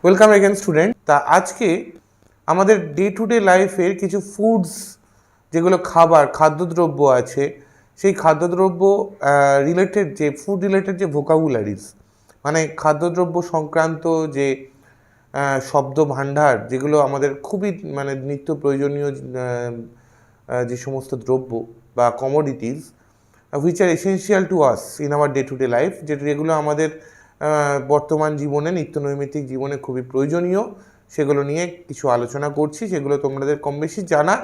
Welcome again student. তা আজকে আমাদের ডে টু ডে লাইফের কিছু ফুডস, যেগুলো খাদ্যদ্রব্য আছে, সেই খাদ্যদ্রব্য রিলেটেড যে ফুড রিলেটেড যে ভোকাবুলারিজ, মানে খাদ্যদ্রব্য সংক্রান্ত যে শব্দ ভাণ্ডার, যেগুলো আমাদের খুবই নিত্য প্রয়োজনীয় যে সমস্ত দ্রব্য বা commodities which are essential to us in our day to day life, যেগুলো আমাদের বর্তমান জীবনে, নিত্যনৈমিত্তিক জীবনে খুবই প্রয়োজনীয়, সেগুলো নিয়ে কিছু আলোচনা করছি। সেগুলো তোমাদের কম বেশি জানা।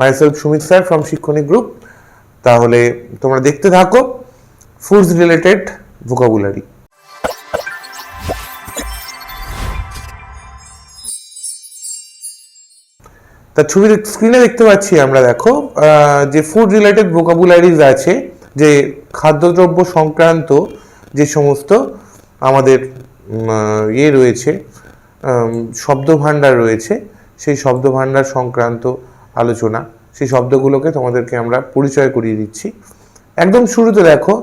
Myself Sumit sir from Shikshani group. তাহলে তোমরা দেখতে থাকো ফুডস রিলেটেড ভোকাবুলারি। তা ছবির স্ক্রিনে দেখতে পাচ্ছি আমরা, দেখো যে ফুড রিলেটেড ভোকাবুলারিজ আছে, যে খাদ্যদ্রব্য সংক্রান্ত যে সমস্ত আমাদের রয়েছে, শব্দভাণ্ডার রয়েছে, সেই শব্দভাণ্ডার সংক্রান্ত আলোচনা, সেই শব্দগুলোকে তোমাদেরকে আমরা পরিচয় করিয়ে দিচ্ছি। একদম শুরুতে দেখো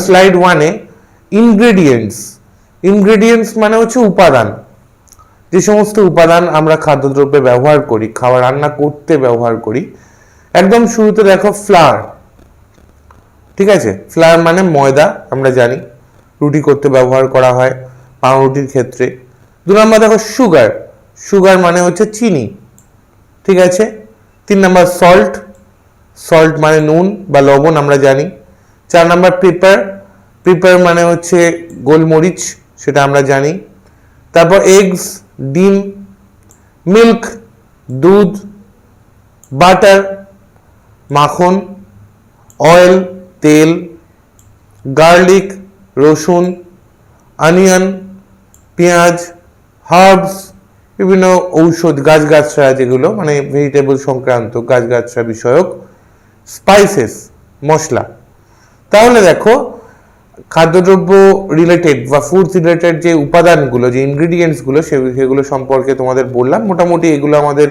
স্লাইড 1-এ ইনগ্রেডিয়েন্টস। ইনগ্রেডিয়েন্টস মানে হচ্ছে উপাদান, যে সমস্ত উপাদান আমরা খাদ্যদ্রব্যে ব্যবহার করি, খাবার রান্না করতে ব্যবহার করি। একদম শুরুতে দেখো ফ্লাওয়ার, ঠিক আছে? ফ্লাওয়ার মানে ময়দা, আমরা জানি রুটি করতে ব্যবহার করা হয়, পাউরুটির ক্ষেত্রে। 2 নম্বর দেখো সুগার। সুগার মানে হচ্ছে চিনি, ঠিক আছে? 3 নম্বর সল্ট। সল্ট মানে নুন বা লবণ, আমরা জানি। 4 নম্বর পেপার। পেপার মানে হচ্ছে গোলমরিচ, সেটা আমরা জানি। তারপর এগস, ডিম। মিল্ক, দুধ। বাটার, মাখন। অয়েল, তেল। গার্লিক, রসুন। অনিয়ন, পেঁয়াজ। হার্বস, বিভিন্ন ঔষধ, গাছগাছরা, যেগুলো মানে ভেজিটেবল সংক্রান্ত, গাছগাছরা বিষয়ক। স্পাইসেস, মশলা। তাহলে দেখো খাদ্যদ্রব্য রিলেটেড বা ফুড রিলেটেড যে উপাদানগুলো, যে ইনগ্রিডিয়েন্টসগুলো, সেগুলো সম্পর্কে তোমাদের বললাম। মোটামুটি এগুলো আমাদের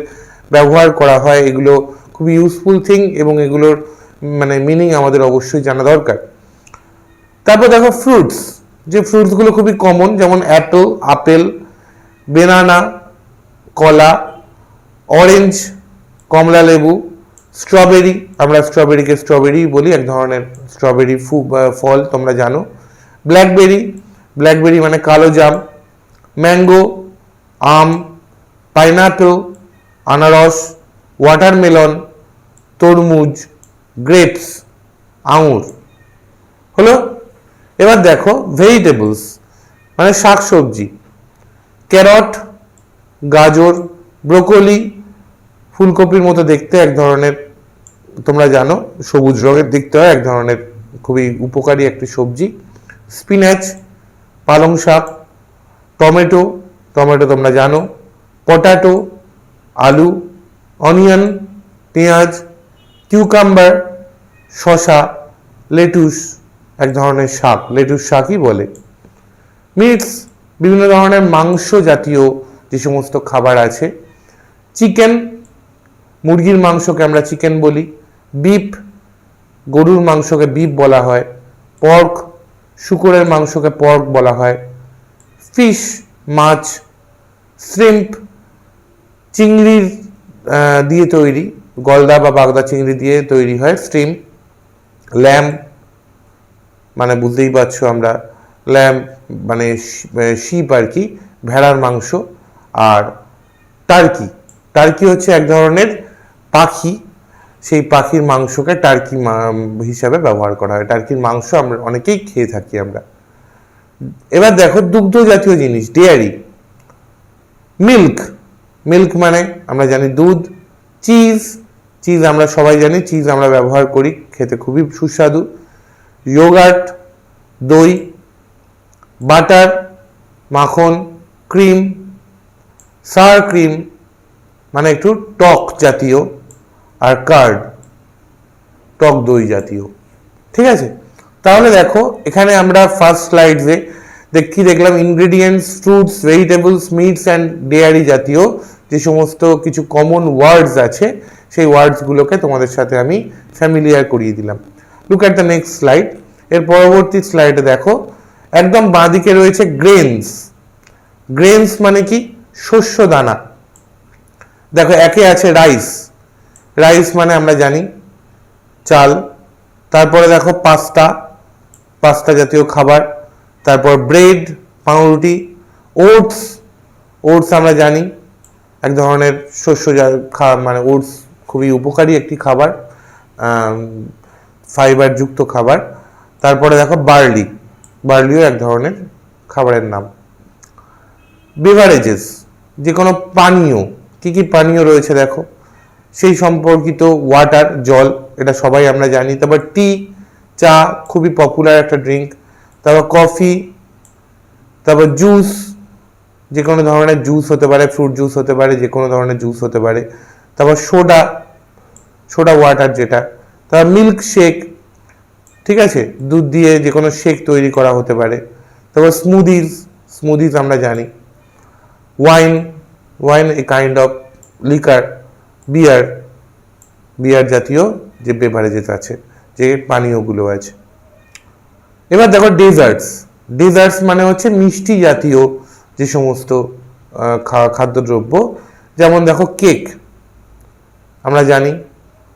ব্যবহার করা হয়, এগুলো খুবই ইউজফুল থিং, এবং এগুলোর মিনিং আমাদের অবশ্যই জানা দরকার। তারপর দেখো ফ্রুটস। যে ফ্রুটসগুলো খুবই কমন, যেমন অ্যাপেল, আপেল। বেনানা, কলা। অরেঞ্জ, কমলা লেবু। স্ট্রবেরি, আমরা স্ট্রবেরিকে স্ট্রবেরি বলি, এক ধরনের স্ট্রবেরি ফল, তোমরা জানো। ব্ল্যাকবেরি, ব্ল্যাকবেরি মানে কালো জাম। ম্যাঙ্গো, আম। পাইনাপেল, আনারস। ওয়াটারমেলন, তরমুজ। গ্রেপস, আঙুর। হলো। এবার দেখো ভেজিটেবলস মানে শাকসবজি। ক্যারট, গাজর। ব্রোকলি, ফুলকপির মতো দেখতে, এক ধরনের, তোমরা জানো সবুজ রঙের দেখতে হয়, এক ধরনের খুবই উপকারী একটি সবজি। স্পিনাচ, পালং শাক। টমেটো, টমেটো তোমরা জানো। পটাটো, আলু। অনিয়ন, পেঁয়াজ। কিউকাম্বার, শসা। লেটুস, এক ধরনের শাক, লেটুস শাকই বলে। মিটস, বিভিন্ন ধরনের মাংস জাতীয় যে সমস্ত খাবার আছে। চিকেন, মুরগির মাংসকে আমরা চিকেন বলি। বিফ, গরুর মাংসকে বিফ বলা হয়। পর্ক, শূকরের মাংসকে পর্ক বলা হয়। ফিশ, মাছ। শ্রিম্প, চিংড়ির দিয়ে তৈরি, গলদা বা বাগদা চিংড়ি দিয়ে তৈরি হয় শ্রিম্প। ল্যাম্ব, মানে বুঝতেই পারছো আমরা, ল্যাম্ব মানে শিপ আর কি, ভেড়ার মাংস। আর টার্কি, টার্কি হচ্ছে এক ধরনের পাখি, সেই পাখির মাংসকে টার্কি হিসাবে ব্যবহার করা হয়। টার্কির মাংস আমরা অনেকেই খেয়ে থাকি আমরা। এবার দেখো দুগ্ধ জাতীয় জিনিস, ডেয়ারি। মিল্ক, মিল্ক মানে আমরা জানি দুধ। চিজ, চিজ আমরা সবাই জানি, চিজ আমরা ব্যবহার করি, খেতে খুবই সুস্বাদু। ইয়োগার্ট, দই। বাটার, মাখন। ক্রিম, সার ক্রিম মানে একটু টক জাতীয়। আর কার্ড, টক দই জাতীয়, ঠিক আছে? তাহলে দেখো এখানে আমরা ফার্স্ট স্লাইডে কি দেখলাম, ingredients, fruits, vegetables, meets and dairy জাতীয় যে সমস্ত কিছু কমন ওয়ার্ডস আছে, সেই ওয়ার্ডসগুলোকে তোমাদের সাথে আমি ফ্যামিলিয়ার করিয়ে দিলাম। Look at the next slide. এর পরবর্তী স্লাইডে দেখো একদম বাঁদিকে রয়েছে গ্রেনস। গ্রেনস মানে কি? শস্য দানা। দেখো একে আছে রাইস, রাইস মানে আমরা জানি চাল। তারপরে দেখো পাস্তা, পাস্তা জাতীয় খাবার। তারপর ব্রেড, পাউরুটি। ওটস, ওটস আমরা জানি এক ধরনের শস্য, মানে ওটস খুবই উপকারী একটি খাবার, ফাইবার যুক্ত খাবার। তারপরে দেখো বার্লি, বার্লিও এক ধরনের খাবারের নাম। বেভারেজেস, যে কোনো পানীয়, কি কি পানীয় রয়েছে দেখো, সেই সম্পর্কিত ওয়াটার, জল, এটা সবাই আমরা জানি। তারপর টি, চা, খুবই পপুলার একটা ড্রিঙ্ক। তারপর কফি, তারপর জুস, যে কোনো ধরনের জুস হতে পারে, ফ্রুট জুস হতে পারে, যে কোনো ধরনের জুস হতে পারে। তারপর সোডা, সোডা ওয়াটার যেটা। তারপর মিল্ক শেক, ঠিক আছে, দুধ দিয়ে যে কোনো শেক তৈরি করা হতে পারে। তারপর স্মুদিজ, স্মুদিজ আমরা জানি। Wine, wine a kind of liquor. Beer, beer জাতীয় যে বেভারেজেস আছে, যে পানীয়গুলো আছে। এবার দেখো ডেজার্টস, ডেজার্টস মানে হচ্ছে মিষ্টি জাতীয় যে সমস্ত খাদ্যদ্রব্য, যেমন দেখো কেক আমরা জানি,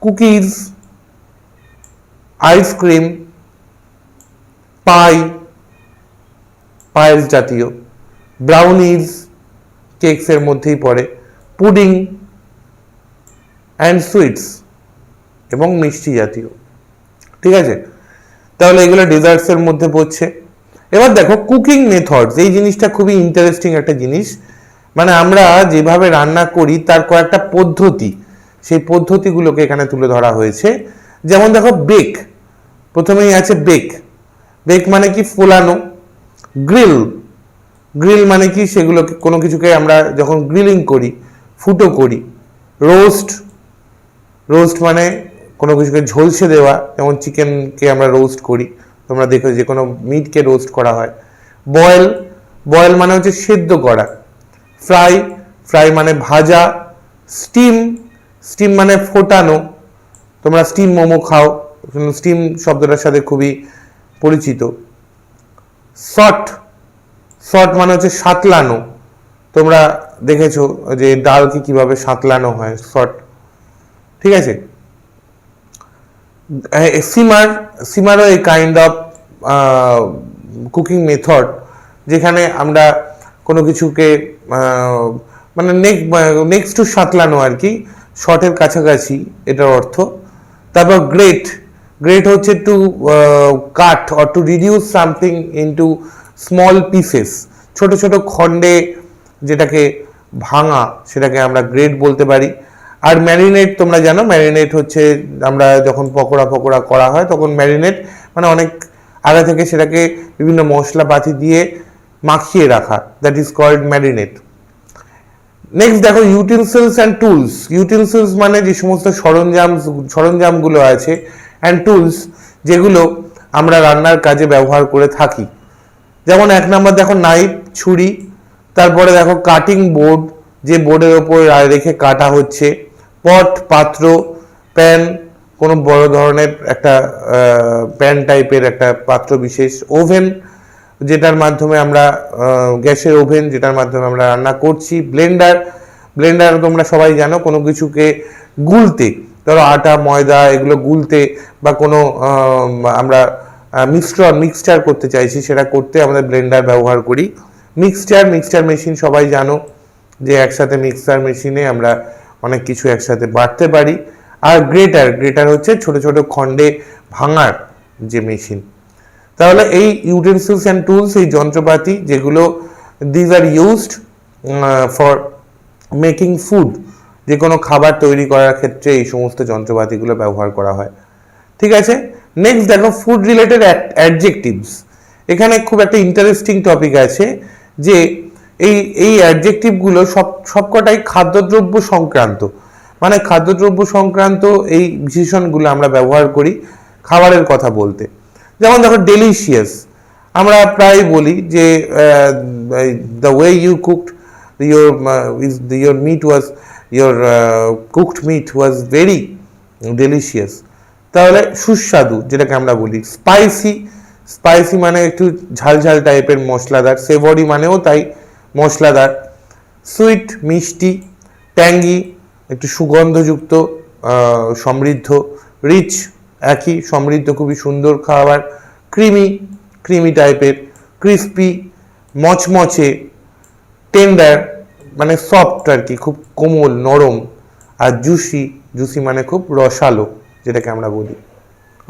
কুকিজ, আইসক্রিম, পাই, পায়েস জাতীয়, ব্রাউনিজ কেকসের মধ্যেই পড়ে, পুডিং অ্যান্ড সুইটস এবং মিষ্টি জাতীয়, ঠিক আছে। তাহলে এগুলো ডেজার্টসের মধ্যে পড়ছে। এবার দেখো কুকিং মেথডস, এই জিনিসটা খুবই ইন্টারেস্টিং একটা জিনিস। মানে আমরা যেভাবে রান্না করি তার কয়েকটা পদ্ধতি, সেই পদ্ধতিগুলোকে এখানে তুলে ধরা হয়েছে। যেমন দেখো বেক, প্রথমেই আছে বেক, বেক মানে কি? ফোলানো। গ্রিল, গ্রিল মানে কি? সেগুলোকে কোনো কিছুকে আমরা যখন গ্রিলিং করি, ফুটো করি। রোস্ট, রোস্ট মানে কোনো কিছুকে ঝলসে দেওয়া, যেমন চিকেনকে আমরা রোস্ট করি, তোমরা দেখো যে কোনো মিটকে রোস্ট করা হয়। বয়েল, বয়েল মানে হচ্ছে সেদ্ধ করা। ফ্রাই, ফ্রাই মানে ভাজা। স্টিম, স্টিম মানে ফোটানো, তোমরা স্টিম মোমো খাও, স্টিম শব্দটার সাথে খুবই পরিচিত। সট, সট মানে হচ্ছে সাতলানো, তোমরা দেখেছো যে ডালকে কিভাবে সাতলানো হয়, সট, ঠিক আছে। সিমার, সিমারও এই কাইন্ড অফ কুকিং মেথড, যেখানে আমরা কোনো কিছুকে মানে নেক্সট টু সাতলানো আর কি, শর্টের কাছাকাছি, এটার অর্থ। তারপর গ্রেট, গ্রেট হচ্ছে two cut or to reduce something into small pieces, ছোট ছোট খণ্ডে যেটাকে ভাঙা, সেটাকে আমরা গ্রেট বলতে পারি। আর ম্যারিনেট, তোমরা জানো ম্যারিনেট হচ্ছে আমরা যখন পকোড়া ফকোড়া করা হয় তখন ম্যারিনেট মানে অনেক আগে থেকে সেটাকে বিভিন্ন মশলাপাতি দিয়ে মাখিয়ে রাখা, that is called marinate. Next দেখো ইউটেন্সিলস অ্যান্ড টুলস, ইউটেন্সিলস মানে যে সমস্ত সরঞ্জামগুলো আছে, অ্যান্ড টুলস যেগুলো আমরা রান্নার কাজে ব্যবহার করে থাকি। যেমন এক নম্বর দেখো নাইফ, ছুরি। তারপরে দেখো কাটিং বোর্ড, যে বোর্ডের ওপর রেখে কাটা হচ্ছে। পট, পাত্র। প্যান, কোনো বড় ধরনের একটা প্যান টাইপের একটা পাত্র বিশেষ। ওভেন, যেটার মাধ্যমে আমরা গ্যাসের ওভেন, যেটার মাধ্যমে আমরা রান্না করছি। ব্লেন্ডার, ব্লেন্ডার তোমরা সবাই জানো কোনো কিছুকে গুলতে, ধরো আটা ময়দা এগুলো গুলতে, বা কোনো আমরা মিক্সচার করতে চাইছি, সেটা করতে আমাদের ব্লেন্ডার ব্যবহার করি। মিক্সচার, মিক্সচার মেশিন সবাই জানো যে একসাথে মিক্সচার মেশিনে আমরা অনেক কিছু একসাথে বাটতে পারি। আর গ্রেটার, গ্রেটার হচ্ছে ছোট ছোট খণ্ডে ভাঙার যে মেশিন। তাহলে এই ইউটেন্সিলস অ্যান্ড টুলস, এই যন্ত্রপাতি যেগুলো, these are used for making food, যে কোনো খাবার তৈরি করার ক্ষেত্রে এই সমস্ত যন্ত্রপাতিগুলো ব্যবহার করা হয়, ঠিক আছে। নেক্সট দেখো ফুড রিলেটেড অ্যাডজেক্টিভস, এখানে খুব একটা ইন্টারেস্টিং টপিক আছে যে এই অ্যাডজেক্টিভগুলো সবকটাই খাদ্যদ্রব্য সংক্রান্ত, মানে খাদ্যদ্রব্য সংক্রান্ত এই বিশেষণগুলো আমরা ব্যবহার করি খাবারের কথা বলতে। যেমন দেখো ডেলিশিয়াস, আমরা প্রায় বলি যে the way you cooked your meat was, your cooked meat was very delicious। তাহলে সুস্বাদু যেটাকে আমরা বলি। স্পাইসি, স্পাইসি মানে একটু ঝাল ঝাল টাইপের মশলাদার। সেভরি মানেও তাই, মশলাদার, সুইট মিষ্টি, ট্যাঙ্গি, একটু সুগন্ধযুক্ত, সমৃদ্ধ, রিচ একই সমৃদ্ধ, খুবই সুন্দর খাবার, ক্রিমি টাইপের, ক্রিস্পি, মচমচে, টেন্ডার মানে সফট আর কি, খুব কোমল নরম, আর জুসি মানে খুব রসালো যেটাকে আমরা বলি।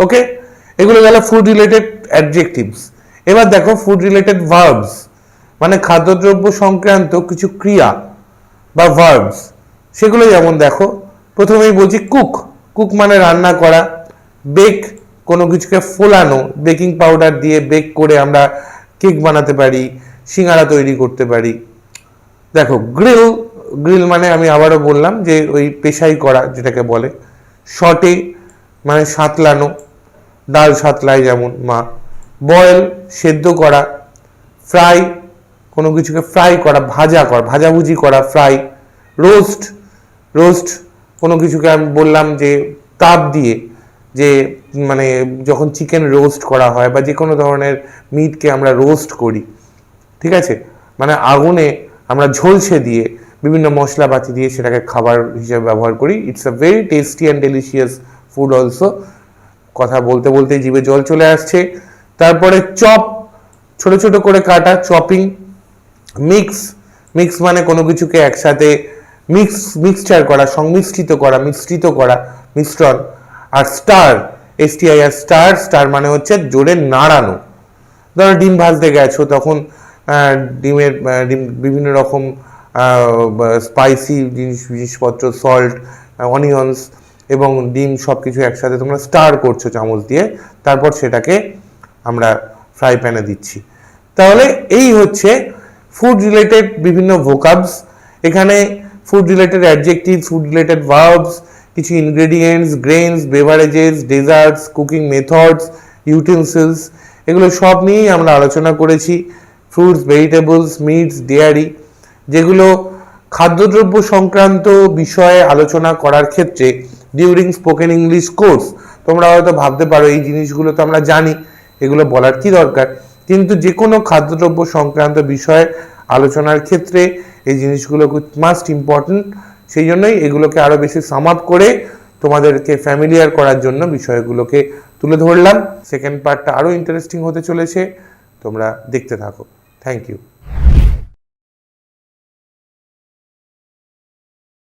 ওকে, এগুলো গেল ফুড রিলেটেড অ্যাডজেক্টিভস। এবার দেখো ফুড রিলেটেড ভার্বস, মানে খাদ্যদ্রব্য সংক্রান্ত কিছু ক্রিয়া বা ভার্বস, সেগুলো যেমন দেখো, প্রথমেই বলছি কুক মানে রান্না করা, বেক কোনো কিছুকে ফোলানো, বেকিং পাউডার দিয়ে বেক করে আমরা কেক বানাতে পারি, সিঙ্গারা তৈরি করতে পারি। দেখো গ্রিল মানে আমি আবারও বললাম যে ওই পেশাই করা যেটাকে বলে, শটে মানে সাঁতলানো, ডাল সাঁতলায় যেমন মা, বয়েল সেদ্ধ করা, ফ্রাই কোনো কিছুকে ফ্রাই করা, ভাজাভুজি করা, ফ্রাই, রোস্ট কোনো কিছুকে আমি বললাম যে তাপ দিয়ে, যে মানে যখন চিকেন রোস্ট করা হয় বা যে কোনো ধরনের মিটকে আমরা রোস্ট করি, ঠিক আছে, মানে আগুনে আমরা ঝলসে দিয়ে বিভিন্ন মশলাপাতি দিয়ে সেটাকে খাবার হিসেবে ব্যবহার করি। It's a very tasty and delicious food also. কথা বলতে বলতে জিভে জল চলে আসছে। তারপরে চপ, ছোট ছোট করে কাটা, চপিং। মিক্স মানে কোনো কিছুকে একসাথে মিক্সচার করা, সংমিশ্রিত করা, মিশ্রণ। আর স্টার মানে হচ্ছে জোরে নাড়ানো। ধরো ডিম ভাজতে গেছো, তখন ডিম বিভিন্ন রকম স্পাইসি জিনিসপত্র, সল্ট, অনিয়ন্স এবং ডিম সব কিছু একসাথে তোমরা স্টার করছো চামচ দিয়ে, তারপর সেটাকে আমরা ফ্রাই প্যানে দিচ্ছি। তাহলে এই হচ্ছে ফুড রিলেটেড বিভিন্ন ভোকাবস। এখানে food related adjective, food related verbs, কিছু ingredients, grains, beverages, desserts, cooking methods, utensils, এগুলো সব নিয়েই আমরা আলোচনা করেছি। ফ্রুটস, ভেজিটেবলস, মিটস, ডেয়ারি, যেগুলো খাদ্যদ্রব্য সংক্রান্ত বিষয়ে আলোচনা করার ক্ষেত্রে ডিউরিং স্পোকেন ইংলিশ কোর্স তোমরা হয়তো ভাবতে পারো এই জিনিসগুলো তো আমরা জানি, এগুলো বলার কি দরকার, কিন্তু যে কোনো খাদ্যদ্রব্য সংক্রান্ত বিষয়ে আলোচনার ক্ষেত্রে এই জিনিসগুলো মাস্ট ইম্পর্টেন্ট। সেই জন্যই এগুলোকে আরও বেশি সাম আপ করে তোমাদেরকে ফ্যামিলিয়ার করার জন্য বিষয়গুলোকে তুলে ধরলাম। সেকেন্ড পার্টটা আরও ইন্টারেস্টিং হতে চলেছে, তোমরা দেখতে থাকো। Thank you.